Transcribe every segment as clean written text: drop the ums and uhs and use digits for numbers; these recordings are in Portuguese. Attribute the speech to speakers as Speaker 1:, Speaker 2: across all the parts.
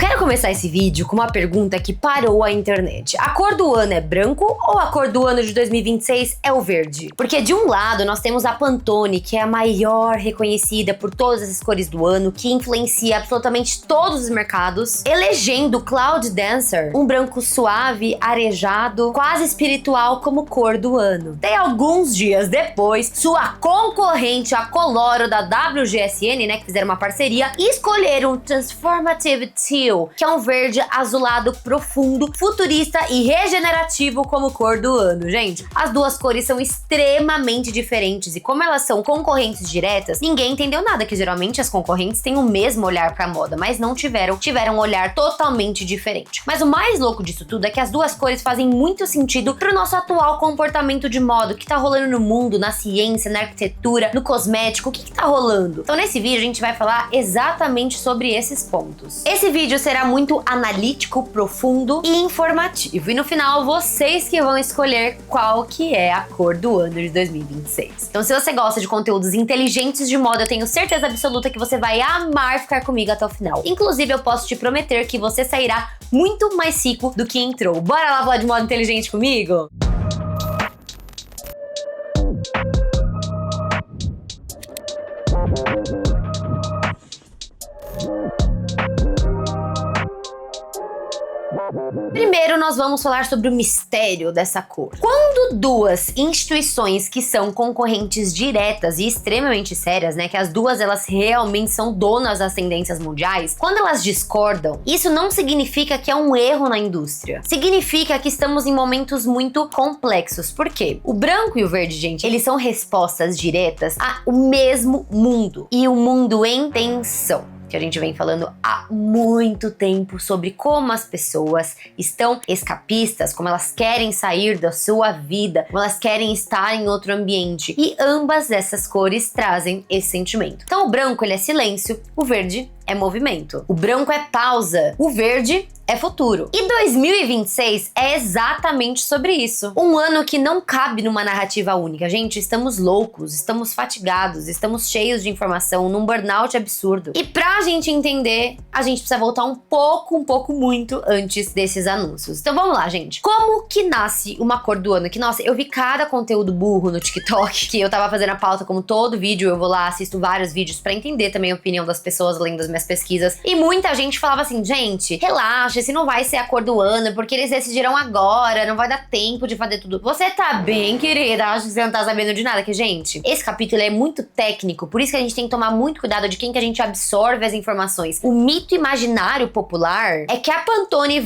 Speaker 1: quero começar esse vídeo com uma pergunta que parou a internet. A cor do ano é branco ou a cor do ano de 2026 é o verde? Porque de um lado nós temos a Pantone, que é a maior reconhecida por todas as cores do ano, que influencia absolutamente todos os mercados, elegendo Cloud Dancer, um branco suave, arejado, quase espiritual como cor do ano. Daí alguns dias depois, sua concorrente, a Coloro da WGSN, né, que fizeram uma parceria, escolheram o Transformative Teal, que é um verde azulado profundo, futurista e regenerativo como cor do ano. Gente, as duas cores são extremamente diferentes e como elas são concorrentes diretas, ninguém entendeu nada, que geralmente as concorrentes têm o mesmo olhar pra moda, mas não tiveram um olhar totalmente diferente. Mas o mais louco disso tudo é que as duas cores fazem muito sentido pro nosso atual comportamento de moda, o que tá rolando no mundo, na ciência, na arquitetura, no cosmético, o que tá rolando? Então nesse vídeo a gente vai falar exatamente sobre esses pontos. Esse vídeo será muito analítico, profundo e informativo. E no final, vocês que vão escolher qual que é a cor do ano de 2026. Então se você gosta de conteúdos inteligentes de moda, eu tenho certeza absoluta que você vai amar ficar comigo até o final. Inclusive, eu posso te prometer que você sairá muito mais rico do que entrou. Bora lá falar de moda inteligente comigo? Primeiro, nós vamos falar sobre o mistério dessa cor. Quando duas instituições que são concorrentes diretas e extremamente sérias, né, que as duas elas realmente são donas das tendências mundiais, quando elas discordam, isso não significa que é um erro na indústria. Significa que estamos em momentos muito complexos. Por quê? O branco e o verde, gente, eles são respostas diretas ao mesmo mundo. E o mundo em tensão, que a gente vem falando há muito tempo sobre como as pessoas estão escapistas, como elas querem sair da sua vida, como elas querem estar em outro ambiente. E ambas essas cores trazem esse sentimento. Então o branco, ele é silêncio, o verde é movimento. O branco é pausa, o verde é futuro. E 2026 é exatamente sobre isso. Um ano que não cabe numa narrativa única. Gente, estamos loucos, estamos fatigados, estamos cheios de informação, num burnout absurdo. E pra gente entender, a gente precisa voltar um pouco muito antes desses anúncios. Então vamos lá, gente. Como que nasce uma cor do ano? Que, nossa, eu vi cada conteúdo burro no TikTok, que eu tava fazendo a pauta como todo vídeo, eu vou lá, assisto vários vídeos pra entender também a opinião das pessoas, além das minhas pesquisas. E muita gente falava assim, gente, relaxa, se não vai ser a cor do ano, porque eles decidiram agora, não vai dar tempo de fazer tudo. Você tá bem, querida? Acho que você não tá sabendo de nada, que, gente, esse capítulo é muito técnico, por isso que a gente tem que tomar muito cuidado de quem que a gente absorve as informações. O mito imaginário popular é que a Pantone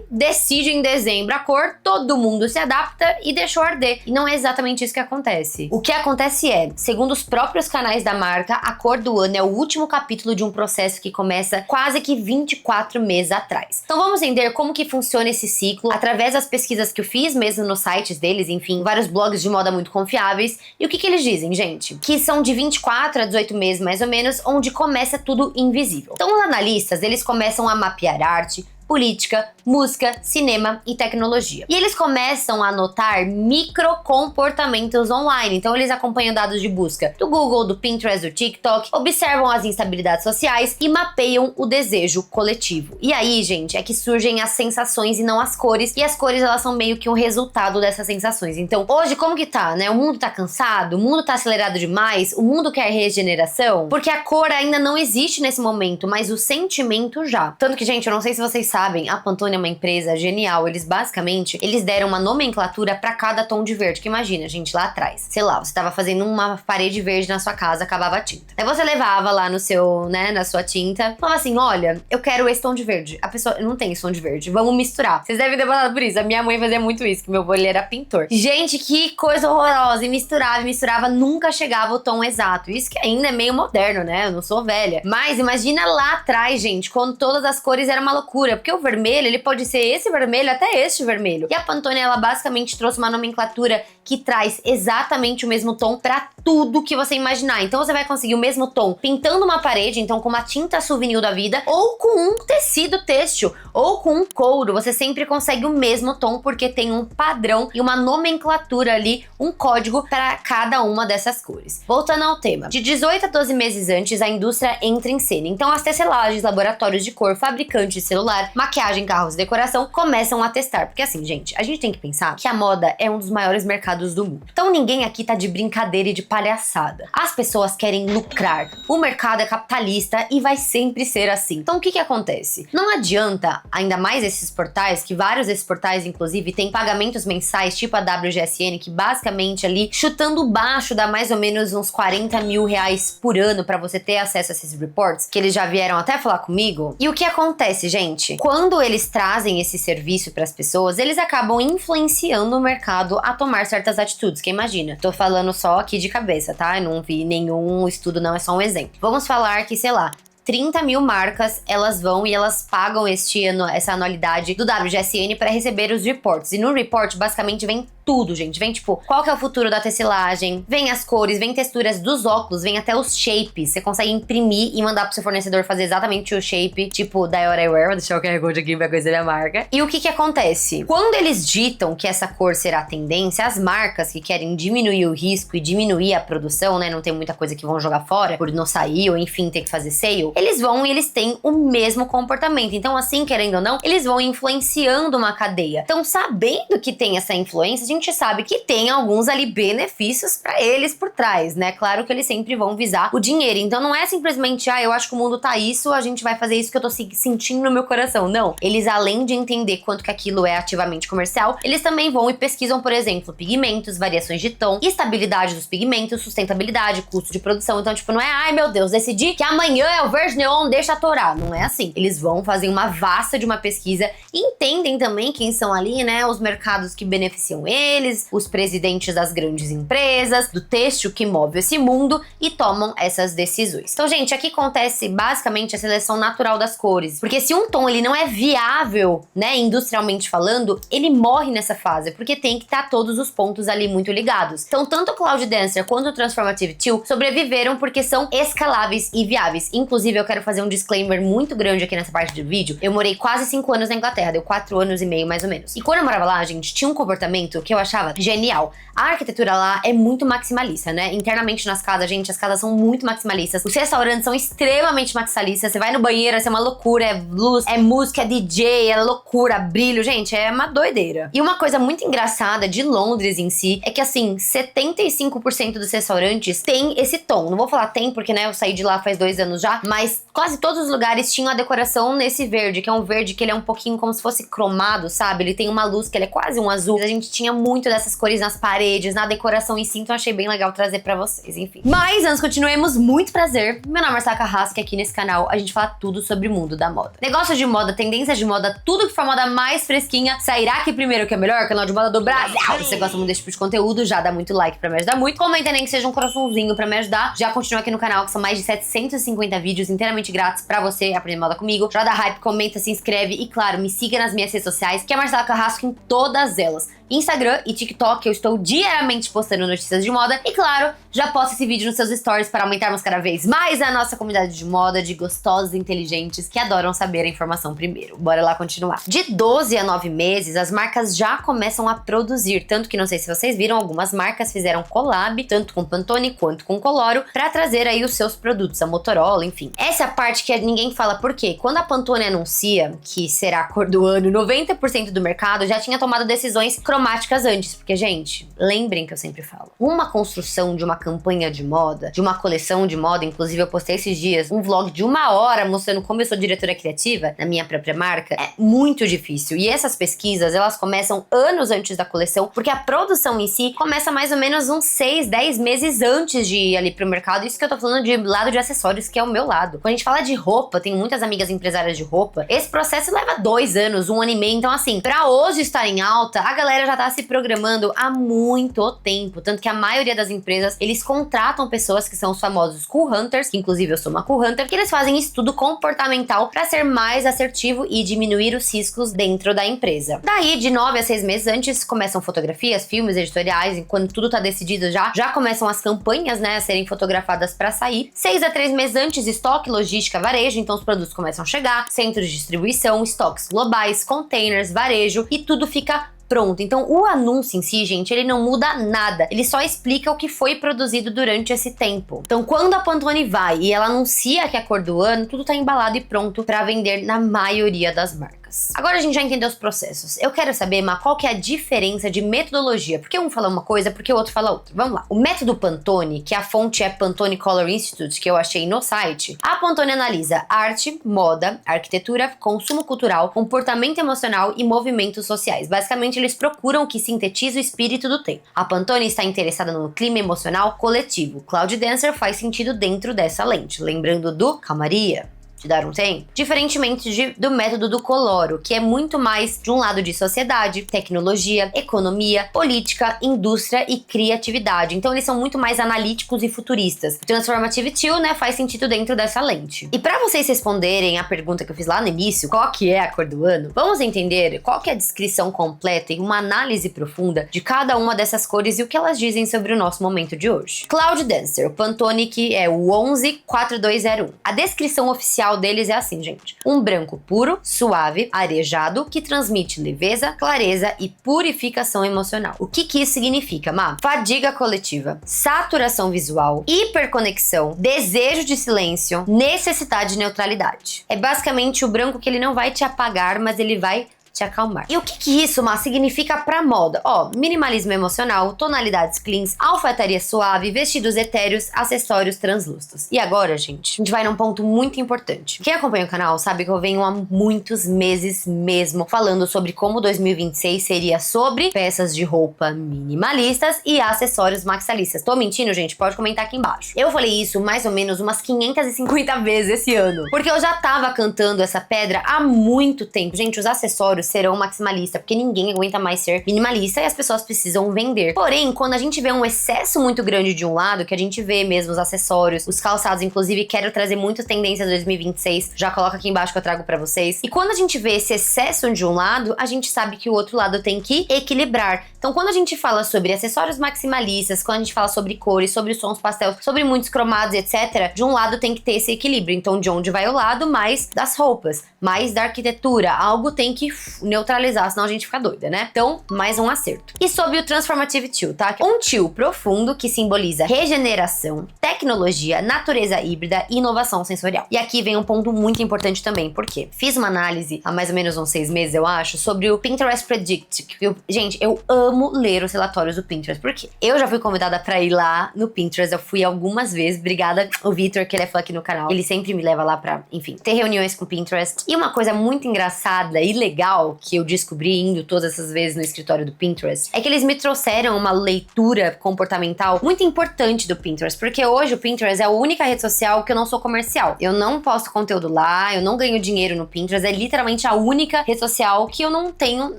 Speaker 1: decide em dezembro a cor, todo mundo se adapta e deixou arder. E não é exatamente isso que acontece. O que acontece é, segundo os próprios canais da marca, a cor do ano é o último capítulo de um processo que começa quase que 24 meses atrás. Então vamos entender como que funciona esse ciclo através das pesquisas que eu fiz mesmo nos sites deles, enfim, vários blogs de moda muito confiáveis. E o que eles dizem, gente? Que são de 24 a 18 meses mais ou menos, onde começa tudo invisível. Então os analistas, eles começam a mapear arte, política, música, cinema e tecnologia. E eles começam a notar microcomportamentos online. Então eles acompanham dados de busca do Google, do Pinterest, do TikTok, observam as instabilidades sociais e mapeiam o desejo coletivo. E aí, gente, é que surgem as sensações e não as cores. E as cores, elas são meio que um resultado dessas sensações. Então, hoje, como que tá, né? O mundo tá cansado? O mundo tá acelerado demais? O mundo quer regeneração? Porque a cor ainda não existe nesse momento, mas o sentimento já. Tanto que, gente, eu não sei se vocês sabem, a Pantone é uma empresa genial. Eles deram uma nomenclatura pra cada tom de verde. Que imagina, gente, lá atrás, sei lá, você tava fazendo uma parede verde na sua casa, acabava a tinta. Aí você levava lá no seu, né, na sua tinta, falava assim, olha, eu quero esse tom de verde. A pessoa, não tem esse tom de verde, vamos misturar. Vocês devem ter passado por isso. A minha mãe fazia muito isso, que meu avô, ele era pintor. Gente, que coisa horrorosa. E misturava, nunca chegava o tom exato. Isso que ainda é meio moderno, né? Eu não sou velha. Mas imagina lá atrás, gente, quando todas as cores eram uma loucura. Porque o vermelho, ele pode ser esse vermelho até este vermelho. E a Pantone, ela basicamente trouxe uma nomenclatura que traz exatamente o mesmo tom pra tudo que você imaginar. Então você vai conseguir o mesmo tom pintando uma parede, então com uma tinta souvenir da vida, ou com um tecido têxtil, ou com um couro. Você sempre consegue o mesmo tom, porque tem um padrão e uma nomenclatura ali, um código para cada uma dessas cores. Voltando ao tema, de 18 a 12 meses antes, a indústria entra em cena. Então as tecelagens, laboratórios de cor, fabricantes de celular, maquiagem, carros e decoração começam a testar. Porque assim, gente, a gente tem que pensar que a moda é um dos maiores mercados do mundo. Então ninguém aqui tá de brincadeira e de palhaçada. As pessoas querem lucrar. O mercado é capitalista e vai sempre ser assim. Então o que acontece? Não adianta, ainda mais esses portais, que vários desses portais inclusive têm pagamentos mensais, tipo a WGSN, que basicamente ali, chutando baixo, dá mais ou menos uns 40 mil reais por ano pra você ter acesso a esses reports, que eles já vieram até falar comigo. E o que acontece, gente? Quando eles trazem esse serviço pras pessoas, eles acabam influenciando o mercado a tomar certas atitudes, que imagina, tô falando só aqui de cabeça, tá? Eu não vi nenhum estudo, não, é só um exemplo. Vamos falar que, sei lá, 30 mil marcas, elas vão e elas pagam essa anualidade do WGSN para receber os reports. E no report, basicamente, vem tudo, gente. Vem, tipo, qual que é o futuro da tecelagem, vem as cores, vem texturas dos óculos, vem até os shapes. Você consegue imprimir e mandar pro seu fornecedor fazer exatamente o shape, tipo, da Eyewear. Vou deixar o QR Code aqui pra conhecer a marca. E o que acontece? Quando eles ditam que essa cor será a tendência, as marcas que querem diminuir o risco e diminuir a produção, né, não tem muita coisa que vão jogar fora por não sair ou, enfim, ter que fazer sale, eles vão e eles têm o mesmo comportamento. Então, assim, querendo ou não, eles vão influenciando uma cadeia. Então, sabendo que tem essa influência, a gente sabe que tem alguns ali benefícios pra eles por trás, né? Claro que eles sempre vão visar o dinheiro. Então, não é simplesmente, eu acho que o mundo tá isso, a gente vai fazer isso que eu tô sentindo no meu coração. Não. Eles, além de entender quanto que aquilo é ativamente comercial, eles também vão e pesquisam, por exemplo, pigmentos, variações de tom, estabilidade dos pigmentos, sustentabilidade, custo de produção. Então, tipo, não é, ai meu Deus, decidi que amanhã é o verde neon, deixa atorar. Não é assim. Eles vão fazer uma vasta de uma pesquisa e entendem também quem são ali, né, os mercados que beneficiam eles, os presidentes das grandes empresas, do têxtil que move esse mundo e tomam essas decisões. Então, gente, aqui acontece basicamente a seleção natural das cores, porque se um tom ele não é viável, né, industrialmente falando, ele morre nessa fase, porque tem que estar todos os pontos ali muito ligados. Então, tanto o Cloud Dancer quanto o Transformative Teal sobreviveram porque são escaláveis e viáveis. Inclusive, eu quero fazer um disclaimer muito grande aqui nessa parte do vídeo. Eu morei quase 5 anos na Inglaterra, deu 4 anos e meio mais ou menos. E quando eu morava lá, gente, tinha um comportamento que eu achava genial. A arquitetura lá é muito maximalista, né? Internamente nas casas, gente, as casas são muito maximalistas. Os restaurantes são extremamente maximalistas. Você vai no banheiro, é uma loucura, é luz, é música, é DJ, é loucura, brilho. Gente, é uma doideira. E uma coisa muito engraçada de Londres em si é que, assim, 75% dos restaurantes tem esse tom. Não vou falar tem, porque, né, eu saí de lá faz 2 anos já, mas quase todos os lugares tinham a decoração nesse verde, que é um verde que ele é um pouquinho como se fosse cromado, sabe? Ele tem uma luz que ele é quase um azul. A gente tinha muito dessas cores nas paredes, na decoração em si, então achei bem legal trazer pra vocês, enfim. Mas, antes, continuemos, muito prazer. Meu nome é Marcela Carrasco e aqui nesse canal a gente fala tudo sobre o mundo da moda. Negócios de moda, tendências de moda, tudo que for moda mais fresquinha, sairá aqui primeiro, que é o melhor canal de moda do Brasil. Se você gosta muito desse tipo de conteúdo, já dá muito like pra me ajudar muito. Comenta nem que seja um coraçãozinho pra me ajudar. Já continua aqui no canal, que são mais de 750 vídeos inteiramente grátis pra você aprender moda comigo. Já dá hype, comenta, se inscreve e, claro, me siga nas minhas redes sociais, que é Marcela Carrasco em todas elas. Instagram e TikTok, eu estou diariamente postando notícias de moda. E, claro, já posto esse vídeo nos seus stories para aumentarmos cada vez mais a nossa comunidade de moda, de gostosos e inteligentes que adoram saber a informação primeiro. Bora lá continuar. De 12 a 9 meses, as marcas já começam a produzir. Tanto que, não sei se vocês viram, algumas marcas fizeram collab, tanto com Pantone quanto com Coloro, para trazer aí os seus produtos, a Motorola, enfim. Essa é a parte que ninguém fala por quê. Quando a Pantone anuncia que será a cor do ano, 90% do mercado já tinha tomado decisões cromáticas antes, porque, gente, lembrem que eu sempre falo, uma construção de uma campanha de moda, de uma coleção de moda, inclusive eu postei esses dias um vlog de 1 hora mostrando como eu sou diretora criativa na minha própria marca, é muito difícil. E essas pesquisas, elas começam anos antes da coleção, porque a produção em si começa mais ou menos uns 6, 10 meses antes de ir ali pro mercado. Isso que eu tô falando de lado de acessórios, que é o meu lado. Quando a gente fala de roupa, tenho muitas amigas empresárias de roupa, esse processo leva 2 anos, 1 ano e meio. Então, assim, pra hoje estar em alta, a galera já tá se programando há muito tempo, tanto que a maioria das empresas, eles contratam pessoas que são os famosos Cool Hunters, que inclusive eu sou uma Cool Hunter, que eles fazem estudo comportamental para ser mais assertivo e diminuir os riscos dentro da empresa. Daí, de 9 a 6 meses antes, começam fotografias, filmes, editoriais, e quando tudo tá decidido já começam as campanhas, né, a serem fotografadas para sair. 6 a 3 meses antes, estoque, logística, varejo, então os produtos começam a chegar, centros de distribuição, estoques globais, containers, varejo, e tudo fica pronto. Então, o anúncio em si, gente, ele não muda nada. Ele só explica o que foi produzido durante esse tempo. Então, quando a Pantone vai e ela anuncia que é a cor do ano, tudo tá embalado e pronto para vender na maioria das marcas. Agora a gente já entendeu os processos. Eu quero saber, mas qual que é a diferença de metodologia? Porque um fala uma coisa, porque o outro fala outra. Vamos lá. O método Pantone, que a fonte é Pantone Color Institute, que eu achei no site, a Pantone analisa arte, moda, arquitetura, consumo cultural, comportamento emocional e movimentos sociais. Basicamente, eles procuram o que sintetiza o espírito do tempo. A Pantone está interessada no clima emocional coletivo. Cloud Dancer faz sentido dentro dessa lente. Lembrando do Calmaria. Te dar um tempo. Diferentemente do método do Coloro, que é muito mais de um lado de sociedade, tecnologia, economia, política, indústria e criatividade. Então eles são muito mais analíticos e futuristas. O Transformative Teal, né, faz sentido dentro dessa lente. E para vocês responderem a pergunta que eu fiz lá no início, qual que é a cor do ano, vamos entender qual que é a descrição completa e uma análise profunda de cada uma dessas cores e o que elas dizem sobre o nosso momento de hoje. Cloud Dancer, o Pantone, que é o 114201. A descrição oficial deles é assim, gente. Um branco puro, suave, arejado, que transmite leveza, clareza e purificação emocional. O que isso significa, Má? Fadiga coletiva, saturação visual, hiperconexão, desejo de silêncio, necessidade de neutralidade. É basicamente o branco que ele não vai te apagar, mas ele vai te acalmar. E o que isso, Má, significa pra moda? Ó, minimalismo emocional, tonalidades cleans, alfaiataria suave, vestidos etéreos, acessórios translúcidos. E agora, gente, a gente vai num ponto muito importante. Quem acompanha o canal sabe que eu venho há muitos meses mesmo falando sobre como 2026 seria sobre peças de roupa minimalistas e acessórios maximalistas. Tô mentindo, gente? Pode comentar aqui embaixo. Eu falei isso mais ou menos umas 550 vezes esse ano, porque eu já tava cantando essa pedra há muito tempo. Gente, os acessórios serão maximalistas, porque ninguém aguenta mais ser minimalista e as pessoas precisam vender. Porém, quando a gente vê um excesso muito grande de um lado, que a gente vê mesmo os acessórios, os calçados, inclusive quero trazer muitas tendências de 2026, já coloca aqui embaixo que eu trago pra vocês. E quando a gente vê esse excesso de um lado, a gente sabe que o outro lado tem que equilibrar. Então, quando a gente fala sobre acessórios maximalistas, quando a gente fala sobre cores, sobre sons pastel, sobre muitos cromados, etc., de um lado tem que ter esse equilíbrio. Então, de onde vai o lado? Mais das roupas, mais da arquitetura. Algo tem que neutralizar, senão a gente fica doida, né? Então, mais um acerto. E sobre o Transformative Teal, tá? Um teal profundo que simboliza regeneração, tecnologia, natureza híbrida e inovação sensorial. E aqui vem um ponto muito importante também, porque fiz uma análise há mais ou menos uns 6 meses, eu acho, sobre o Pinterest Predict. Gente, eu amo ler os relatórios do Pinterest, porque eu já fui convidada pra ir lá no Pinterest, eu fui algumas vezes, obrigada o Vitor, que ele é fã aqui no canal, ele sempre me leva lá pra, enfim, ter reuniões com o Pinterest. E uma coisa muito engraçada e legal que eu descobri indo todas essas vezes no escritório do Pinterest é que eles me trouxeram uma leitura comportamental muito importante do Pinterest, porque hoje o Pinterest é a única rede social que eu não sou comercial. Eu não posto conteúdo lá, eu não ganho dinheiro no Pinterest, é literalmente a única rede social que eu não tenho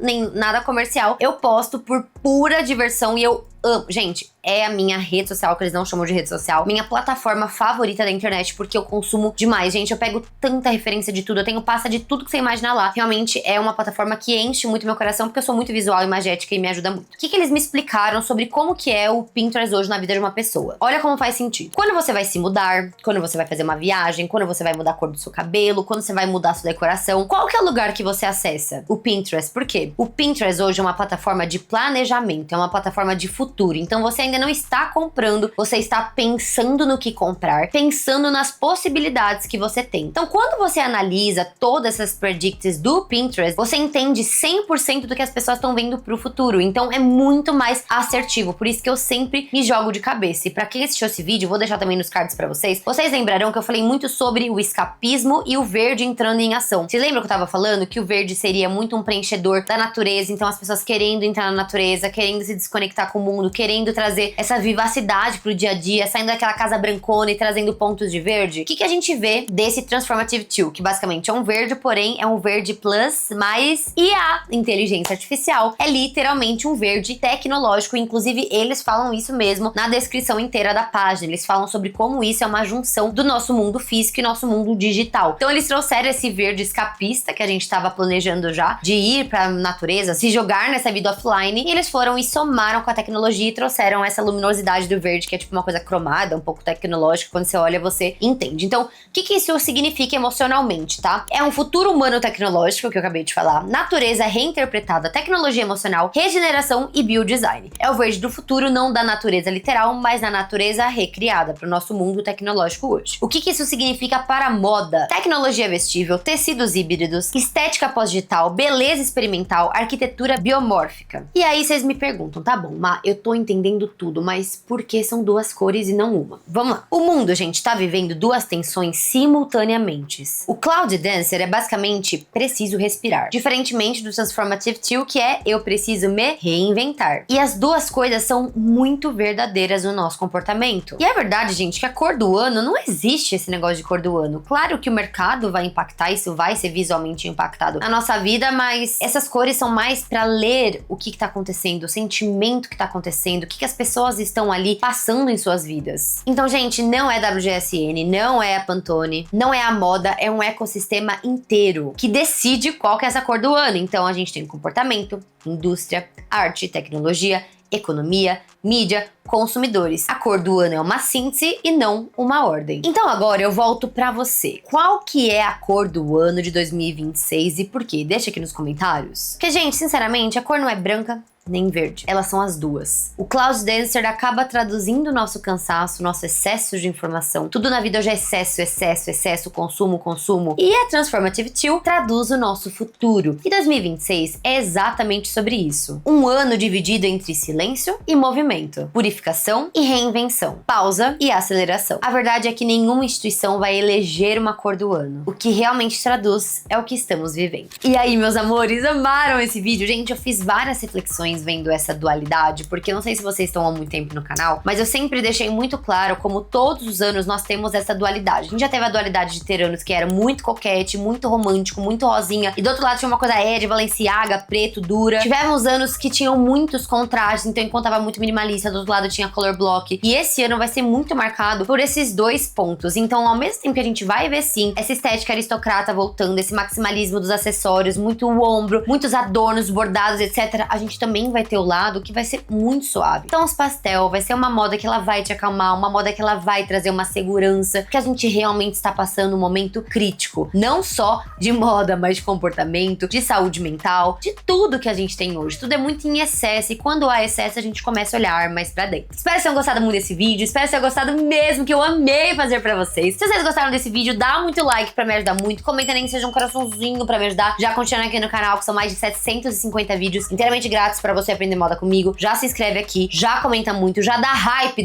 Speaker 1: nem nada comercial. Eu posto por pura diversão e eu amo. Gente, é a minha rede social, que eles não chamam de rede social, minha plataforma favorita da internet, porque eu consumo demais, gente. Eu pego tanta referência de tudo, eu tenho pasta de tudo que você imaginar lá. Realmente é uma plataforma que enche muito meu coração, porque eu sou muito visual e magética e me ajuda muito. O que eles me explicaram sobre como que é o Pinterest hoje na vida de uma pessoa? Olha como faz sentido. Quando você vai se mudar, quando você vai fazer uma viagem, quando você vai mudar a cor do seu cabelo, quando você vai mudar a sua decoração, qual que é o lugar que você acessa? O Pinterest. Por quê? O Pinterest hoje é uma plataforma de planejamento, é uma plataforma de futuro. Então você ainda não está comprando, você está pensando no que comprar, pensando nas possibilidades que você tem. Então, quando você analisa todas essas predicts do Pinterest, você entende 100% do que as pessoas estão vendo pro futuro. Então, é muito mais assertivo. Por isso que eu sempre me jogo de cabeça. E pra quem assistiu esse vídeo, vou deixar também nos cards pra vocês. Vocês lembrarão que eu falei muito sobre o escapismo e o verde entrando em ação. Vocês lembram que eu tava falando que o verde seria muito um preenchedor da natureza? Então, as pessoas querendo entrar na natureza, querendo se desconectar com o mundo mundo, querendo trazer essa vivacidade pro dia a dia, saindo daquela casa brancona e trazendo pontos de verde. O que a gente vê desse Transformative 2? Que basicamente é um verde, porém é um verde plus mais IA, inteligência artificial. É literalmente um verde tecnológico, inclusive eles falam isso mesmo na descrição inteira da página. Eles falam sobre como isso é uma junção do nosso mundo físico e nosso mundo digital. Então eles trouxeram esse verde escapista que a gente estava planejando já, de ir pra natureza, se jogar nessa vida offline, e eles foram e somaram com a tecnologia e trouxeram essa luminosidade do verde, que é tipo uma coisa cromada, um pouco tecnológica. Quando você olha, você entende. Então, o que isso significa emocionalmente, tá? É um futuro humano tecnológico, que eu acabei de falar, natureza reinterpretada, tecnologia emocional, regeneração e biodesign. É o verde do futuro, não da natureza literal, mas da natureza recriada para o nosso mundo tecnológico hoje. O que isso significa para a moda? Tecnologia vestível, tecidos híbridos, estética pós-digital, beleza experimental, arquitetura biomórfica. E aí vocês me perguntam, tá bom, Má, eu tô entendendo tudo, mas por que são duas cores e não uma? Vamos lá. O mundo, gente, tá vivendo duas tensões simultaneamente. O Cloud Dancer é basicamente preciso respirar, diferentemente do Transformative 2, que é eu preciso me reinventar. E as duas coisas são muito verdadeiras no nosso comportamento. E é verdade, gente, que a cor do ano, não existe esse negócio de cor do ano. Claro que o mercado vai impactar, isso vai ser visualmente impactado na nossa vida, mas essas cores são mais pra ler o que tá acontecendo, o sentimento que tá acontecendo, o que as pessoas estão ali passando em suas vidas. Então, gente, não é WGSN, não é a Pantone, não é a moda, é um ecossistema inteiro que decide qual que é essa cor do ano. Então, a gente tem comportamento, indústria, arte, tecnologia, economia, mídia, consumidores. A cor do ano é uma síntese e não uma ordem. Então agora eu volto pra você. Qual que é a cor do ano de 2026 e por quê? Deixa aqui nos comentários. Porque, gente, sinceramente, a cor não é branca nem verde. Elas são as duas. O Cloud Dancer acaba traduzindo o nosso cansaço, nosso excesso de informação. Tudo na vida hoje é excesso, consumo. E a Transformative 2 traduz o nosso futuro. E 2026 é exatamente sobre isso. Um ano dividido entre silêncio e movimento, purificação e reinvenção, pausa e aceleração. A verdade é que nenhuma instituição vai eleger uma cor do ano. O que realmente traduz é o que estamos vivendo. E aí, meus amores, amaram esse vídeo? Gente, eu fiz várias reflexões vendo essa dualidade, porque eu não sei se vocês estão há muito tempo no canal, mas eu sempre deixei muito claro como todos os anos nós temos essa dualidade. A gente já teve a dualidade de ter anos que era muito coquete, muito romântico, muito rosinha, e do outro lado tinha uma coisa Ed, Balenciaga, preto, dura. Tivemos anos que tinham muitos contrastes, então enquanto tava muito minimalista, do outro lado tinha color block, e esse ano vai ser muito marcado por esses dois pontos. Então, ao mesmo tempo que a gente vai ver sim essa estética aristocrata voltando, esse maximalismo dos acessórios, muito ombro, muitos adornos, bordados, etc., a gente também vai ter o lado que vai ser muito suave. Então, os pastel vai ser uma moda que ela vai te acalmar, uma moda que ela vai trazer uma segurança, porque a gente realmente está passando um momento crítico, não só de moda, mas de comportamento, de saúde mental, de tudo que a gente tem hoje. Tudo é muito em excesso, e quando há excesso a gente começa a olhar mais pra dentro. Espero que tenham gostado muito desse vídeo, espero que tenham gostado mesmo, que eu amei fazer pra vocês. Se vocês gostaram desse vídeo, dá muito like pra me ajudar muito, comenta nem que seja um coraçãozinho pra me ajudar, já continuando aqui no canal, que são mais de 750 vídeos inteiramente grátis pra você aprender moda comigo. Já se inscreve aqui, já comenta muito, já dá hype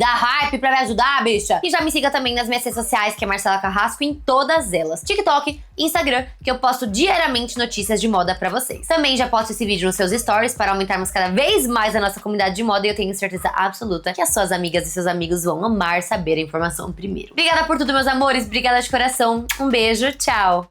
Speaker 1: pra me ajudar, bicha. E já me siga também nas minhas redes sociais, que é Marcela Carrasco, em todas elas. TikTok, Instagram, que eu posto diariamente notícias de moda pra vocês. Também já posto esse vídeo nos seus stories para aumentarmos cada vez mais a nossa comunidade de moda, e eu tenho certeza absoluta que as suas amigas e seus amigos vão amar saber a informação primeiro. Obrigada por tudo, meus amores, obrigada de coração. Um beijo, tchau!